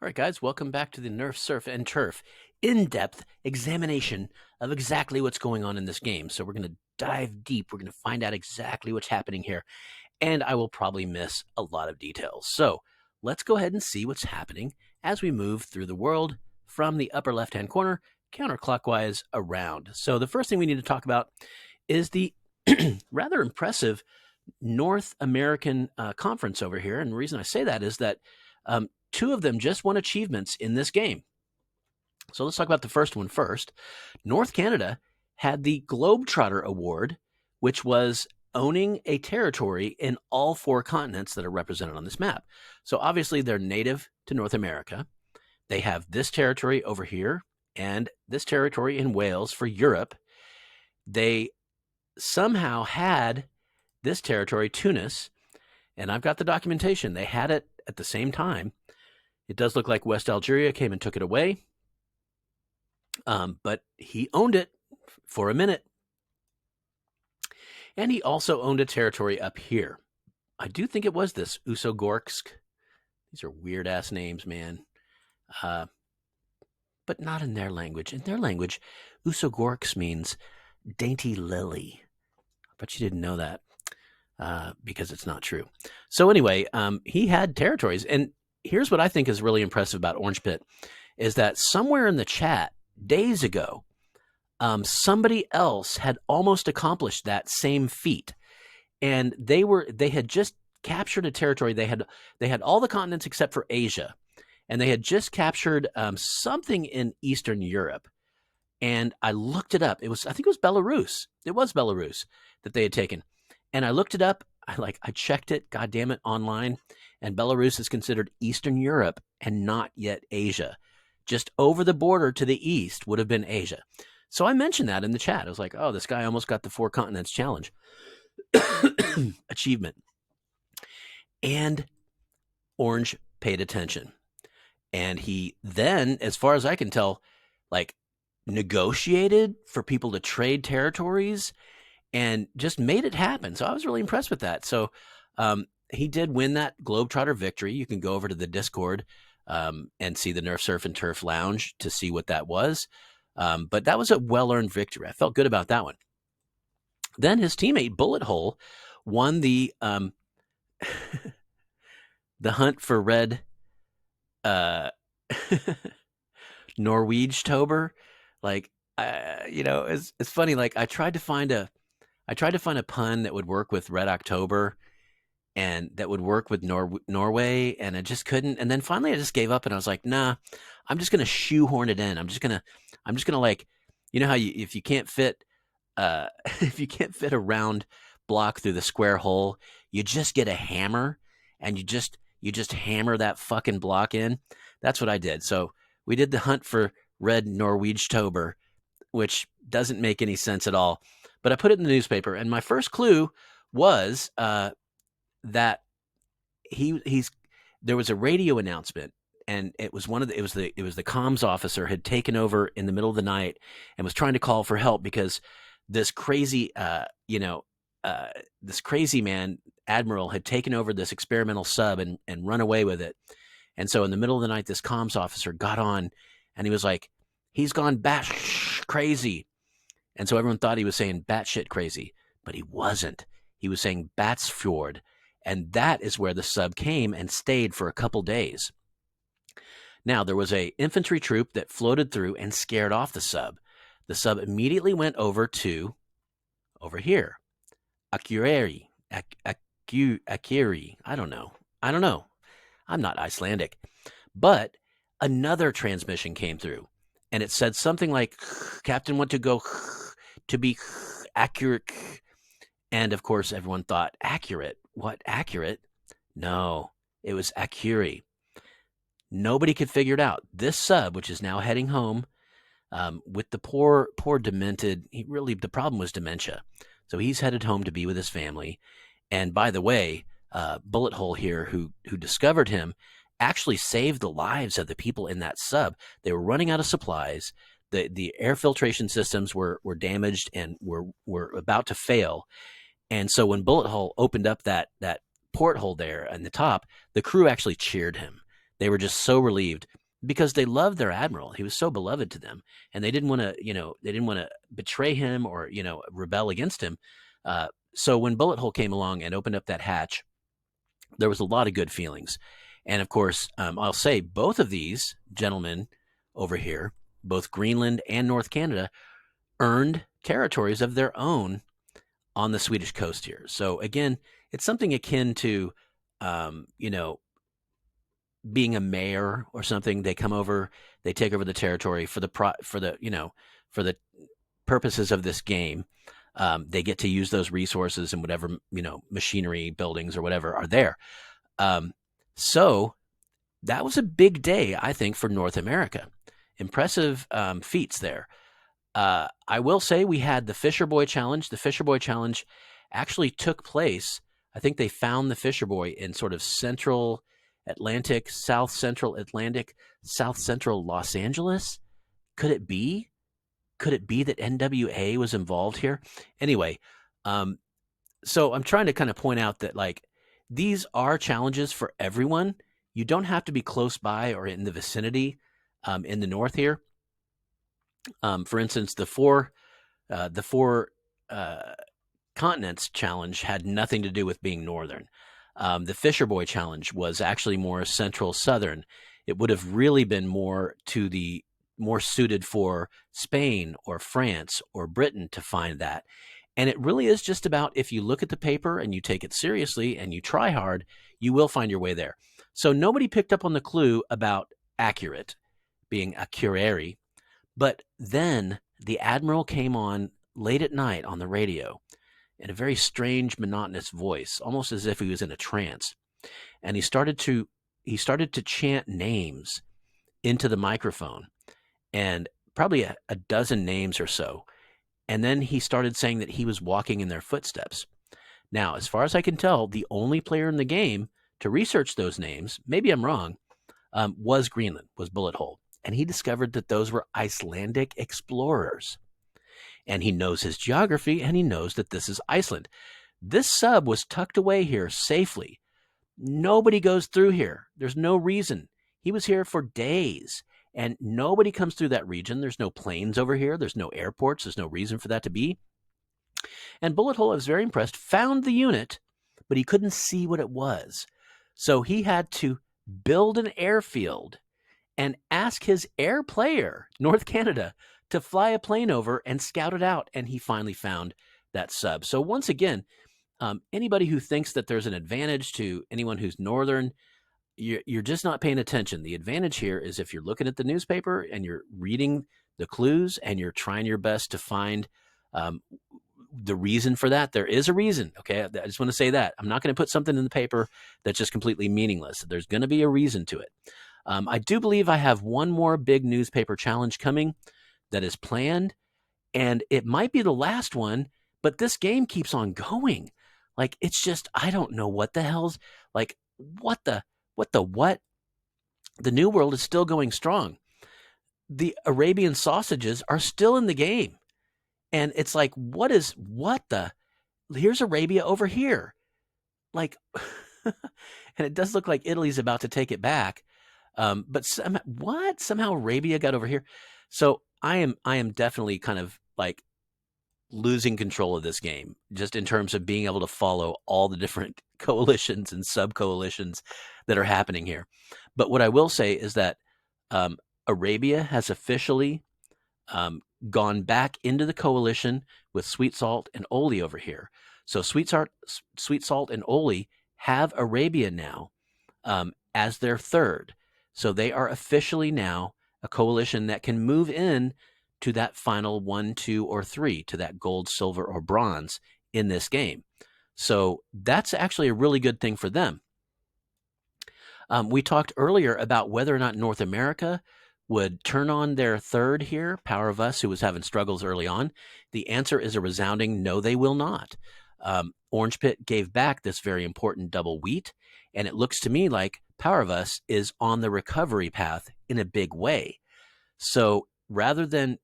All right, guys, welcome back to the Nerf, Surf, and Turf in-depth examination of exactly what's going on in this game. So we're going to dive deep. We're going to find out exactly what's happening here, and I will probably miss a lot of details. So let's go ahead and see what's happening as we move through the world from the upper left-hand corner counterclockwise around. So the first thing we need to talk about is the rather impressive North American conference over here. And the reason I say that is that two of them just won achievements in this game. So let's talk about the first one first. North Canada had the Globetrotter Award, which was owning a territory in all four continents that are represented on this map. So obviously they're native to North America. They have this territory over here and this territory in Wales for Europe. They somehow had this territory, Tunis, and I've got the documentation. They had it at the same time. It does look like West Algeria came and took it away, but he owned it for a minute. And he also owned a territory up here. I do think it was this, Usogorsk. These are weird-ass names, man. But not in their language. In their language, Usogorsk means dainty lily. But you didn't know that because it's not true. So anyway, he had territories, and here's what I think is really impressive about Orange Pit is that somewhere in the chat days ago, somebody else had almost accomplished that same feat, and they had just captured a territory. They had all the continents except for Asia, and they had just captured something in Eastern Europe. And I looked it up. I think it was Belarus. It was Belarus that they had taken, and I looked it up. I checked it, goddamn it, online, and Belarus is considered Eastern Europe and not yet Asia. Just over the border to the east would have been Asia. So I mentioned that in the chat. I was like, oh, this guy almost got the 4 continents challenge achievement. And Orange paid attention. And he then, as far as I can tell, negotiated for people to trade territories and just made it happen. So I was really impressed with that. So he did win that Globetrotter victory. You can go over to the Discord and see the Nerf Surf and Turf Lounge to see what that was. But that was a well-earned victory. I felt good about that one. Then his teammate Bullet Hole won the the hunt for red Norwegetober. It's funny. I tried to find a pun that would work with Red October and that would work with Norway, and I just couldn't. And then finally I just gave up and I was like, nah, I'm just going to shoehorn it in. I'm just going to how if you can't fit if you can't fit a round block through the square hole, you just get a hammer and you just hammer that fucking block in. That's what I did. So we did the hunt for red Norwegetober, which doesn't make any sense at all. But I put it in the newspaper, and my first clue was that there was a radio announcement, and it was the comms officer had taken over in the middle of the night and was trying to call for help because this crazy this crazy man admiral had taken over this experimental sub and run away with it. And so in the middle of the night, this comms officer got on and he was like, he's gone batshit crazy. And so everyone thought he was saying batshit crazy, but he wasn't. He was saying Batsfjord. And that is where the sub came and stayed for a couple days. Now, there was a infantry troop that floated through and scared off the sub. The sub immediately went over here, Akureyri. Akiri. I don't know. I'm not Icelandic. But another transmission came through, and it said something like, Captain want to go to be accurate. And, of course, everyone thought, accurate? What, accurate? No, it was Akiri. Nobody could figure it out. This sub, which is now heading home, with the poor demented, the problem was dementia. So he's headed home to be with his family. And by the way, Bullet Hole here, who discovered him, actually saved the lives of the people in that sub. They were running out of supplies. The air filtration systems were damaged and were about to fail. And so when Bullet Hole opened up that porthole there on the top, the crew actually cheered him. They were just so relieved because they loved their admiral. He was so beloved to them, and they didn't want to, they didn't want to betray him or rebel against him. So when Bullet Hole came along and opened up that hatch, there was a lot of good feelings. And of course, I'll say both of these gentlemen over here, both Greenland and North Canada, earned territories of their own on the Swedish coast here. So again, it's something akin to, being a mayor or something. They come over, they take over the territory for the purposes of this game. They get to use those resources and whatever machinery, buildings, or whatever are there. So that was a big day, I think, for North America. Impressive feats there. I will say we had the Fisher Boy Challenge. The Fisher Boy Challenge actually took place. I think they found the Fisher Boy in sort of central Atlantic, south central Atlantic, south central Los Angeles. Could it be? Could it be that NWA was involved here? Anyway, so I'm trying to kind of point out that these are challenges for everyone. You don't have to be close by or in the vicinity in the north here. For instance, the four continents challenge had nothing to do with being northern. The Fisher Boy Challenge was actually more central southern. It would have really been more suited for Spain or France or Britain to find that. And it really is just about, if you look at the paper and you take it seriously and you try hard, you will find your way there. So nobody picked up on the clue about accurate being accurari. But then the Admiral came on late at night on the radio in a very strange, monotonous voice, almost as if he was in a trance. And he started to chant names into the microphone, and probably a dozen names or so. And then he started saying that he was walking in their footsteps. Now, as far as I can tell, the only player in the game to research those names, maybe I'm wrong, was Greenland, was Bullet Hole. And he discovered that those were Icelandic explorers. And he knows his geography, and he knows that this is Iceland. This sub was tucked away here safely. Nobody goes through here. There's no reason. He was here for days, and nobody comes through that region. There's no planes over here. There's no airports. There's no reason for that to be. And Bullet Hole, I was very impressed, found the unit, but he couldn't see what it was. So he had to build an airfield and ask his air player, North Canada, to fly a plane over and scout it out. And he finally found that sub. So once again, anybody who thinks that there's an advantage to anyone who's northern, you're just not paying attention. The advantage here is if you're looking at the newspaper and you're reading the clues and you're trying your best to find the reason for that. There is a reason. Okay. I just want to say that. I'm not going to put something in the paper that's just completely meaningless. There's going to be a reason to it. I do believe I have one more big newspaper challenge coming that is planned, and it might be the last one, but this game keeps on going. It's just, I don't know what the hell's, what? The New World is still going strong. The Arabian sausages are still in the game. And it's here's Arabia over here. And it does look like Italy's about to take it back. But somehow Arabia got over here. So I am definitely kind of losing control of this game, just in terms of being able to follow all the different coalitions and sub-coalitions that are happening here. But what I will say is that Arabia has officially gone back into the coalition with Sweet Salt and Oli over here. So Sweet Salt and Oli have Arabia now as their third. So they are officially now a coalition that can move in to that final 1, 2, or 3, to that gold, silver, or bronze in this game. So that's actually a really good thing for them. We talked earlier about whether or not North America would turn on their third here, Power of Us, who was having struggles early on. The answer is a resounding no, they will not. Orange Pit gave back this very important double wheat, and it looks to me like Power of Us is on the recovery path in a big way. So rather than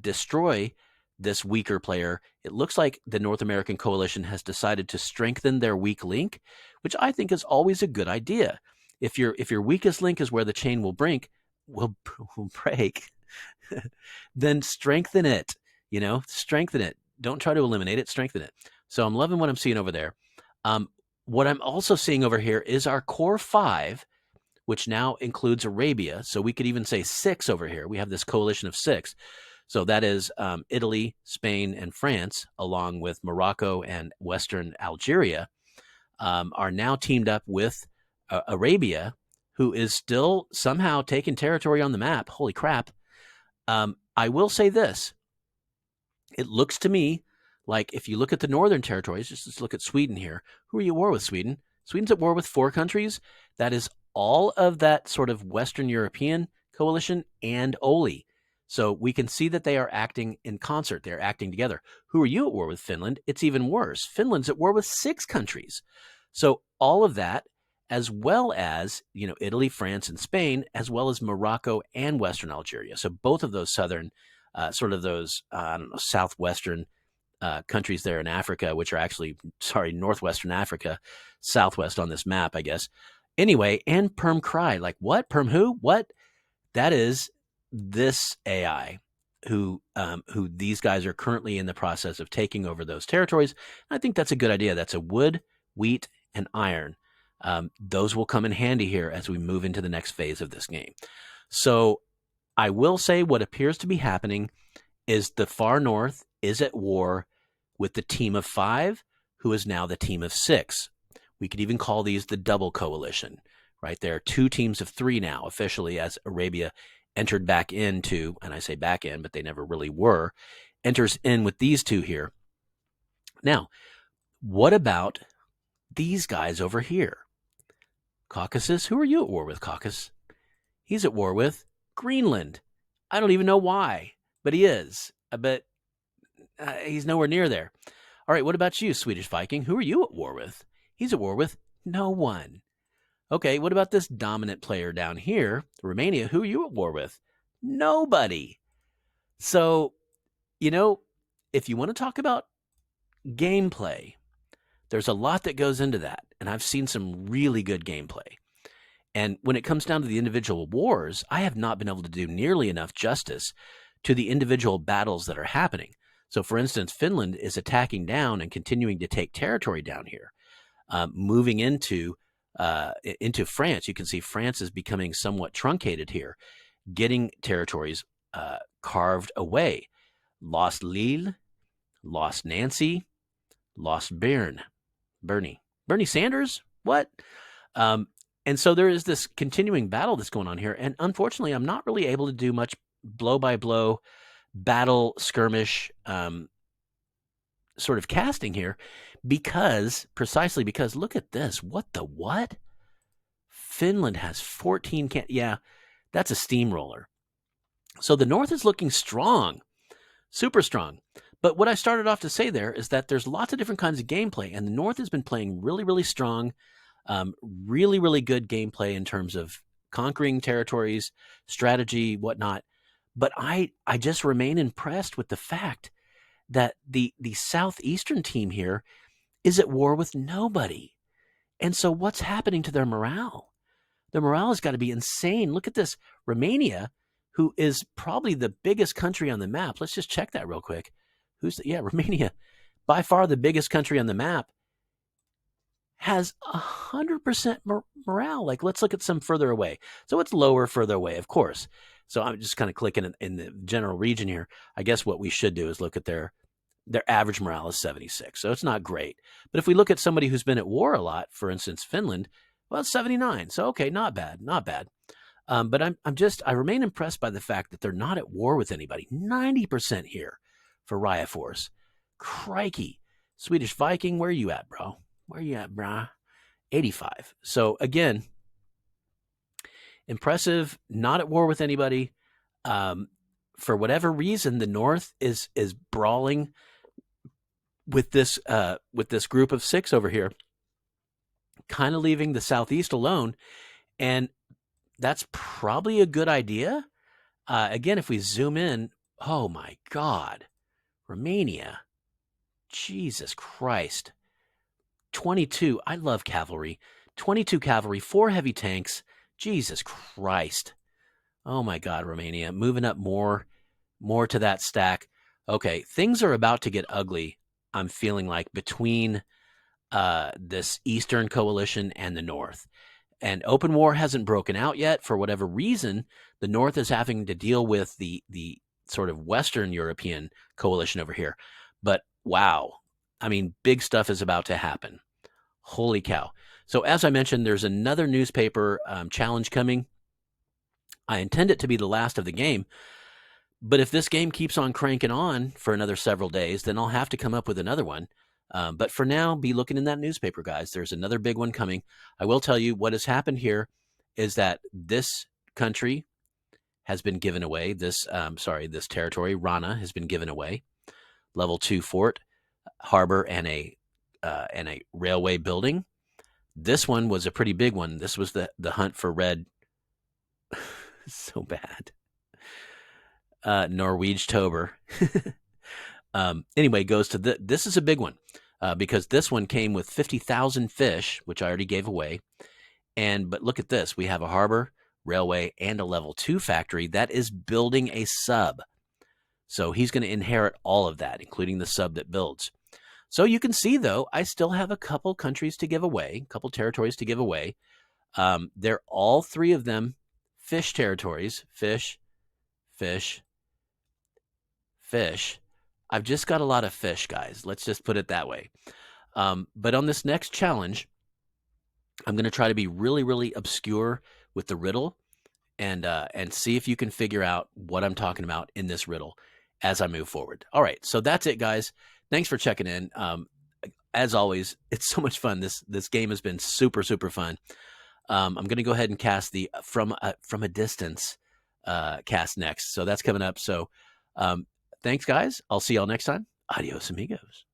destroy this weaker player, it looks like the North American coalition has decided to strengthen their weak link, which I think is always a good idea. if your weakest link is where the chain will break, then strengthen it. Strengthen it. Don't try to eliminate it. Strengthen it. So I'm loving what I'm seeing over there. What I'm also seeing over here is our core 5, which now includes Arabia. So we could even say 6 over here. We have this coalition of 6. So that is Italy, Spain, and France, along with Morocco and Western Algeria, are now teamed up with Arabia, who is still somehow taking territory on the map. Holy crap. I will say this. It looks to me like if you look at the northern territories, just look at Sweden here. Who are you at war with, Sweden? Sweden's at war with 4 countries. That is all of that sort of Western European coalition and Oli. So we can see that they are acting in concert. They're acting together. Who are you at war with, Finland? It's even worse. Finland's at war with 6 countries. So all of that, as well as, Italy, France, and Spain, as well as Morocco and Western Algeria. So both of those southern, sort of those, southwestern countries there in Africa, which are actually, northwestern Africa, southwest on this map, I guess. Anyway, and Perm Cry, like what? Perm who? What? That is this AI who these guys are currently in the process of taking over those territories. I think that's a good idea. That's a wood, wheat, and iron. Those will come in handy here as we move into the next phase of this game. So I will say what appears to be happening is the far north is at war with the team of 5, who is now the team of 6. We could even call these the double coalition, right? There are 2 teams of 3 now, officially, as Arabia entered back into, and I say back in, but they never really were, enters in with these 2 here. Now, what about these guys over here? Caucasus, who are you at war with, Caucasus? He's at war with Greenland. I don't even know why, but he is. But he's nowhere near there. All right, what about you, Swedish Viking? Who are you at war with? He's at war with no one. Okay, what about this dominant player down here, Romania? Who are you at war with? Nobody. So, if you want to talk about gameplay, there's a lot that goes into that, and I've seen some really good gameplay. And when it comes down to the individual wars, I have not been able to do nearly enough justice to the individual battles that are happening. So, for instance, Finland is attacking down and continuing to take territory down here, moving into France. You can see France is becoming somewhat truncated here, getting territories carved away. Lost Lille, lost Nancy, lost Bernie Sanders. What? And so there is this continuing battle that's going on here. And unfortunately, I'm not really able to do much blow-by-blow battle skirmish sort of casting here precisely because look at this. What the what? Finland has 14 yeah, that's a steamroller. So the North is looking strong, super strong. But what I started off to say there is that there's lots of different kinds of gameplay, and the North has been playing really, really strong, really, really good gameplay in terms of conquering territories, strategy, whatnot. But I just remain impressed with the fact that the southeastern team here is at war with nobody. And so what's happening to their morale? Their morale has got to be insane. Look at this. Romania, who is probably the biggest country on the map. Let's just check that real quick. Romania, by far the biggest country on the map, has 100% morale. Like, let's look at some further away. So it's lower, further away, of course. So I'm just kind of clicking in the general region here. I guess what we should do is look at their average morale is 76. So it's not great. But if we look at somebody who's been at war a lot, for instance, Finland, well, it's 79. So, okay, not bad. But I remain impressed by the fact that they're not at war with anybody. 90% here for Raya Force. Crikey. Swedish Viking, where are you at, bro? 85. So again, impressive, not at war with anybody. For whatever reason, the North is brawling with this group of 6 over here, kind of leaving the Southeast alone. And that's probably a good idea. Again, if we zoom in, oh my God, Romania, Jesus Christ. 22, I love cavalry. 22 cavalry, 4 heavy tanks. Jesus Christ. Oh my God, Romania. Moving up more to that stack. Okay, things are about to get ugly, I'm feeling like, between this Eastern coalition and the North. And open war hasn't broken out yet. For whatever reason, the North is having to deal with the sort of Western European coalition over here. But wow, I mean, big stuff is about to happen. Holy cow. So as I mentioned, there's another newspaper challenge coming. I intend it to be the last of the game. But if this game keeps on cranking on for another several days, then I'll have to come up with another one. But for now, be looking in that newspaper, guys. There's another big one coming. I will tell you what has happened here is that this country has been given away. This territory, Rana, has been given away. Level 2 fort, harbor, and a railway building. This one was a pretty big one. This was the hunt for red. So bad. Norwegetober. Anyway, goes to this is a big one because this one came with 50,000 fish, which I already gave away. But look at this. We have a harbor, railway, and a level 2 factory that is building a sub. So he's going to inherit all of that, including the sub that builds. So you can see, though, I still have a couple countries to give away, a couple territories to give away. They're all 3 of them fish territories. Fish, fish, fish. I've just got a lot of fish, guys. Let's just put it that way. But on this next challenge, I'm going to try to be really, really obscure with the riddle and see if you can figure out what I'm talking about in this riddle as I move forward. All right, so that's it, guys. Thanks for checking in. As always, it's so much fun. This game has been super, super fun. I'm going to go ahead and cast the from a distance cast next. So that's coming up. So thanks, guys. I'll see y'all next time. Adios, amigos.